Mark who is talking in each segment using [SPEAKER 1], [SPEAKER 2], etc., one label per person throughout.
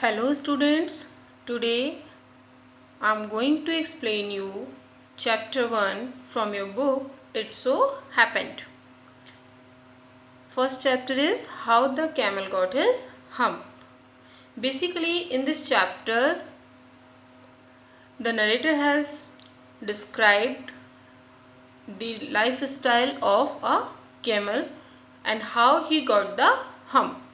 [SPEAKER 1] Hello students, today I am going to explain you chapter 1 from your book It So Happened. First chapter is how the camel got his hump. Basically in this chapter the narrator has described the lifestyle of a camel and how he got the hump.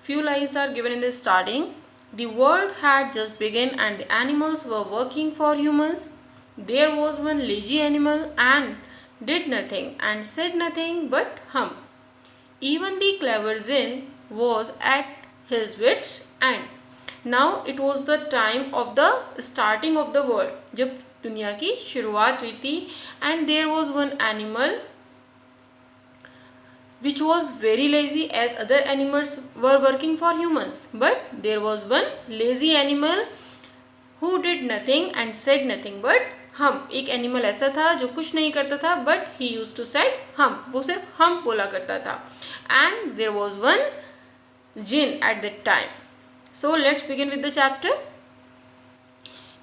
[SPEAKER 1] Few lines are given in the starting. The world had just begun and the animals were working for humans. There was one lazy animal and did nothing and said nothing but hum. Even the clever Zin was at his wits' end. Now it was the time of the starting of the world, जब दुनिया की शुरुआत हुई थी, and there was one animal which was very lazy as other animals were working for humans. But there was one lazy animal who did nothing and said nothing but hum. एक animal ऐसा था जो कुछ नहीं करता था but he used to said hum. वो सिर्फ हम बोला करता था. And there was one jinn at that time. So let's begin with the chapter.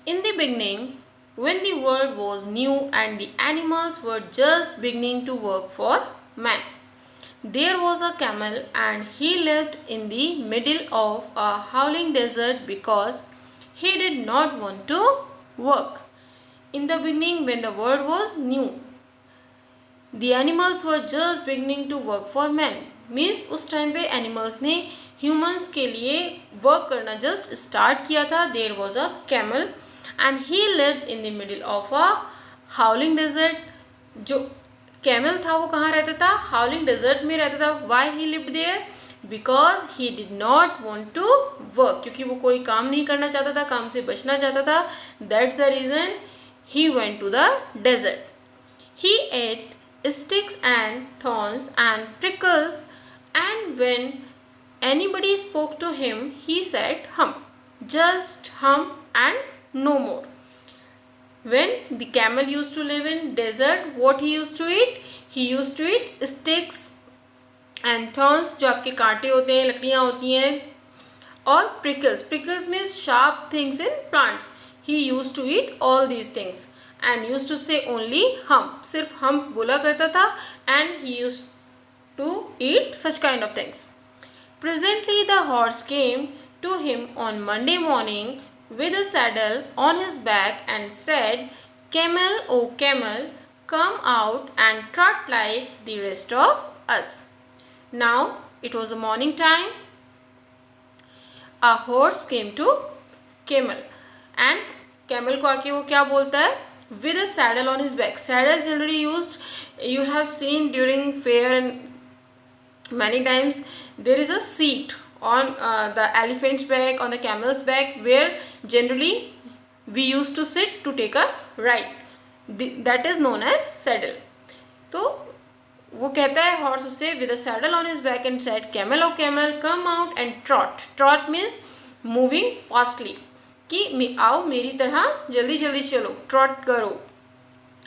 [SPEAKER 1] In the beginning, when the world was new and the animals were just beginning to work for man, there was a camel and he lived in the middle of a howling desert because he did not want to work. In the beginning, when the world was new, the animals were just beginning to work for man. Means उस time पे animals ने humans के लिए work करना just start किया था. There was a camel and he lived in the middle of a howling desert. जो camel था वो कहाँ रहता था? हाउलिंग डेजर्ट में रहता था. Why he lived there? Because he did not want to work. क्योंकि वो कोई काम नहीं करना चाहता था, काम से बचना चाहता था. That's the reason he went to the desert. He ate sticks and thorns and prickles and when anybody spoke to him he said hum. Just hum and no more. When the camel used to live in desert, what he used to eat? He used to eat sticks and thorns, जो आपके कांटे होते हैं, लकड़ियाँ होती हैं, और prickles. Prickles means sharp things in plants. He used to eat all these things and used to say only hum. सिर्फ हम बोला करता था and he used to eat such kind of things. Presently the horse came to him on Monday morning with a saddle on his back and said, Camel, O camel, come out and trot like the rest of us. Now it was the morning time. A horse came to camel and camel को आके वो क्या बोलता है? With a saddle on his back. Saddle generally used, you have seen during fair and many times there is a seat on the elephant's back, on the camel's back, where generally we used to sit to take a ride. That is known as saddle. तो वो कहता है horse उससे with a saddle on his back and said, Camel, O camel, come out and trot. Trot means moving fastly. कि आओ मेरी तरह जल्दी जल्दी चलो, trot करो.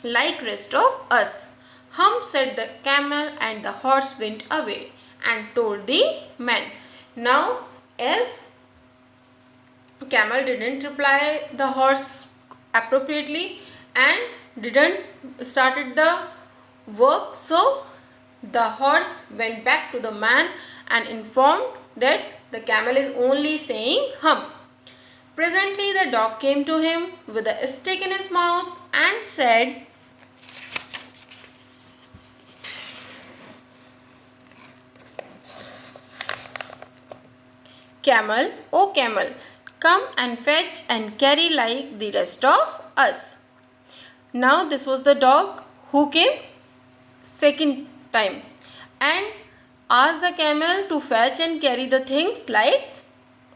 [SPEAKER 1] Like rest of us. Hum, said the camel, and the horse went away and told the man. Now, as camel didn't reply the horse appropriately and didn't started the work, so the horse went back to the man and informed that the camel is only saying hum. Presently the dog came to him with a stick in his mouth and said, Camel, O camel, come and fetch and carry like the rest of us. Now this was the dog who came second time and asked the camel to fetch and carry the things like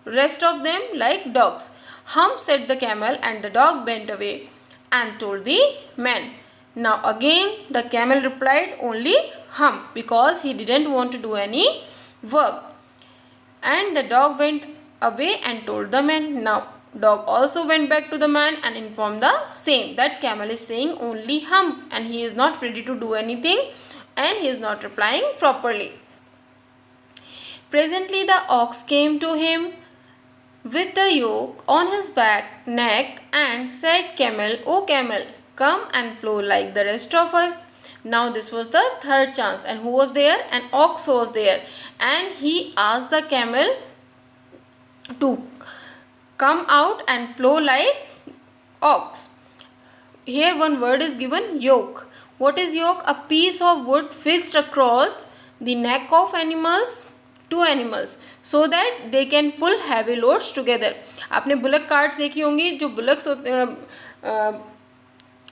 [SPEAKER 1] rest of them like dogs. Hum, said the camel, and the dog went away and told the man. Now again the camel replied only hum because he didn't want to do any work. And the dog went away and told the man. Now dog also went back to the man and informed the same, that camel is saying only hum and he is not ready to do anything and he is not replying properly. Presently the ox came to him with the yoke on his neck and said, Camel, O camel, come and plow like the rest of us. Now this was the third chance, and who was there? An ox was there, and he asked the camel to come out and plow like ox. Here one word is given, yoke. What is yoke? A piece of wood fixed across the neck of two animals so that they can pull heavy loads together. आपने bullock carts देखी होंगी, जो bullocks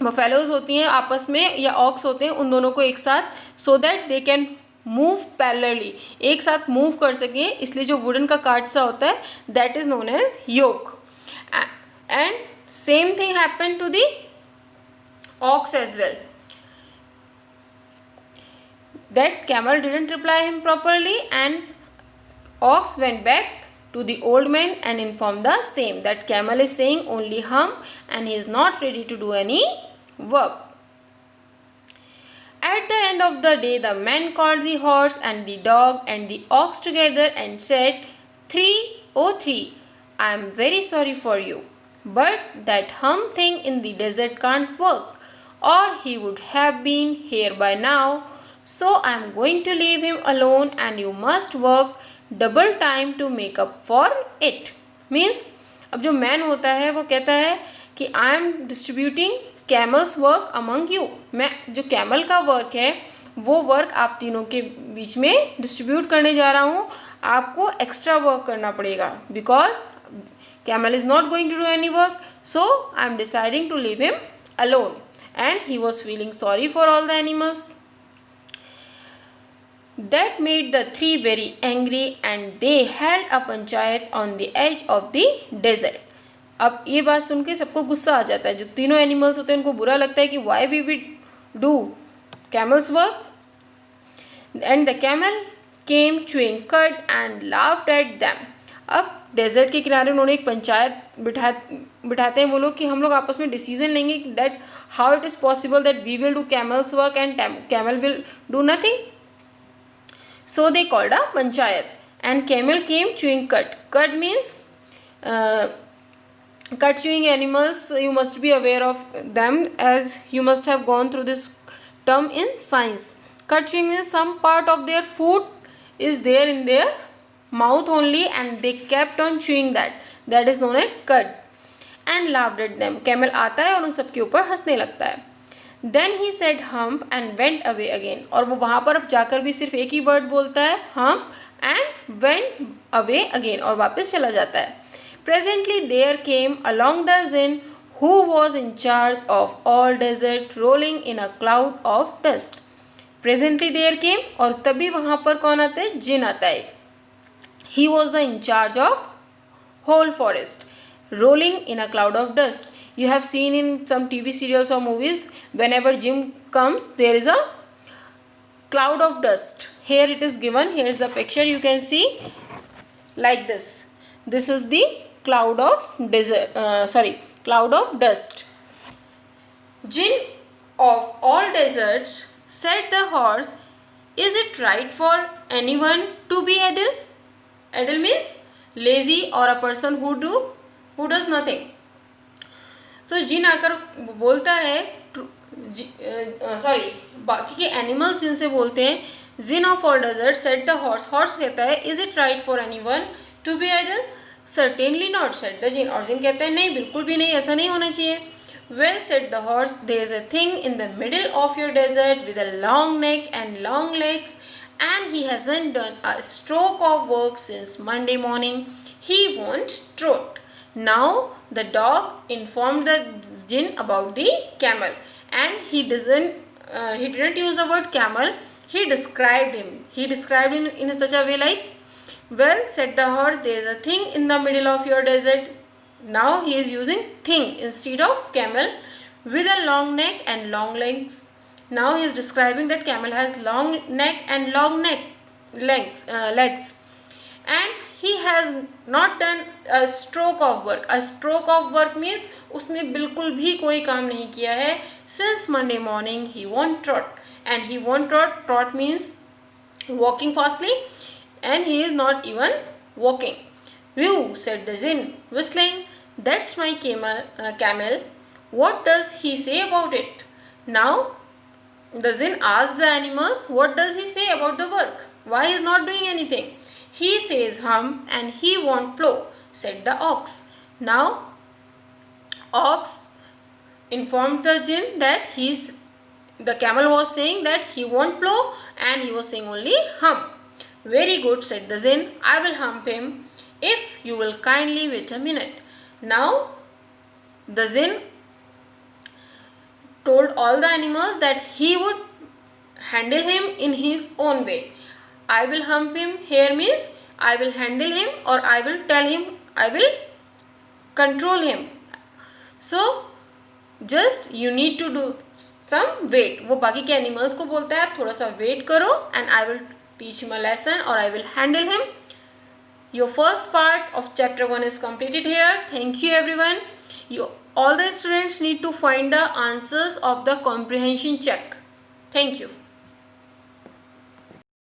[SPEAKER 1] buffaloes होती हैं आपस में, या aux होते हैं, उन दोनों को एक साथ, so that they can move parallelly, एक साथ मूव कर सकें, इसलिए जो वुडन का कार्ट सा होता है that is known as yoke. And same thing happen to the ox as well. That camel didn't reply him properly, and ox went back to the old man and informed the same, that camel is saying only hum and he is not ready to do any work. At the end of the day, the man called the horse and the dog and the ox together and said, 303, I am very sorry for you, but that hum thing in the desert can't work, or he would have been here by now. So I am going to leave him alone and you must work double time to make up for it. Means अब जो man होता है वो कहता है कि I am distributing camel's work among you. मैं जो कैमल का वर्क है वो वर्क आप तीनों के बीच में डिस्ट्रीब्यूट करने जा रहा हूँ. आपको एक्स्ट्रा वर्क करना पड़ेगा because camel is not going to do any work. So I am deciding to leave him alone. And he was feeling sorry for all the animals. That made the three very angry and they held a panchayat on the edge of the desert. अब ये बात सुन के सबको गुस्सा आ जाता है. जो तीनों एनिमल्स होते हैं उनको बुरा लगता है कि why we would do camel's work. And the camel came chewing cud and laughed at them. अब डेजर्ट के किनारे उन्होंने एक पंचायत बिठाते हैं वो लोग कि हम लोग आपस में डिसीजन लेंगे that how it is possible that we will do camels work and camel will do nothing. So they called a panchayat and camel came chewing cut. Cut means cut chewing animals. You must be aware of them as you must have gone through this term in science. Cut chewing means some part of their food is there in their mouth only and they kept on chewing that is known as cud. And laughed at them. Camel आता है और उन सब के ऊपर हंसने लगता है. Then he said hump and went away again. और वो वहाँ पर जाकर भी सिर्फ एक ही वर्ड बोलता है hump and went away again और वापस चला जाता है. Presently there came along the jinn who was in charge of all desert rolling in a cloud of dust. Presently there came और तभी वहाँ पर कौन आता है? जिन आता है. He was the in charge of whole forest rolling in a cloud of dust. You have seen in some TV serials or movies whenever Jim comes there is a cloud of dust. Here it is given. Here is the picture. You can see like this. This is the cloud of cloud of dust. Jinn of all deserts said the horse, is it right for anyone to be idle? Idle means lazy or a person who does nothing. So जिन आकर बोलता है बाकी के animals जिनसे बोलते हैं, jinn of all desert said the horse. Horse कहता है is it right for anyone to be idle? Certainly not said the jinn. और जिन कहता है नहीं, बिल्कुल भी नहीं, ऐसा नहीं होना चाहिए. Well said the horse, there is a thing in the middle of your desert with a long neck and long legs and he hasn't done a stroke of work since Monday morning. He won't trot. Now the dog informed the jinn about the camel and he didn't use the word camel. He described him. He described him in such a way like, well, said the horse, there is a thing in the middle of your desert. Now he is using thing instead of camel with a long neck and long legs. Now he is describing that camel has long neck and long legs, and he has not done a stroke of work. A stroke of work means उसने बिल्कुल भी कोई काम नहीं किया है. Since Monday morning he won't trot, and he won't trot. Trot means walking fastly. and he is not even walking. Whew, said the Jinn, whistling. That's my camel. What does he say about it? Now, the Jinn asked the animals, what does he say about the work? Why he is not doing anything? He says hum and he won't plow, said the ox. Now, ox informed the Jinn that the camel was saying that he won't plow and he was saying only hum. Very good, said the Jinn. I will hump him if you will kindly wait a minute. Now, the Jinn told all the animals that he would handle him in his own way. I will hump him here means I will handle him or I will tell him, I will control him. So, just you need to do some wait. वो बाकी के animals को बोलता है आप थोड़ा सा wait करो and I will teach him a lesson or I will handle him. Your first part of chapter 1 is completed here. Thank you everyone. All the students need to find the answers of the comprehension check. Thank you.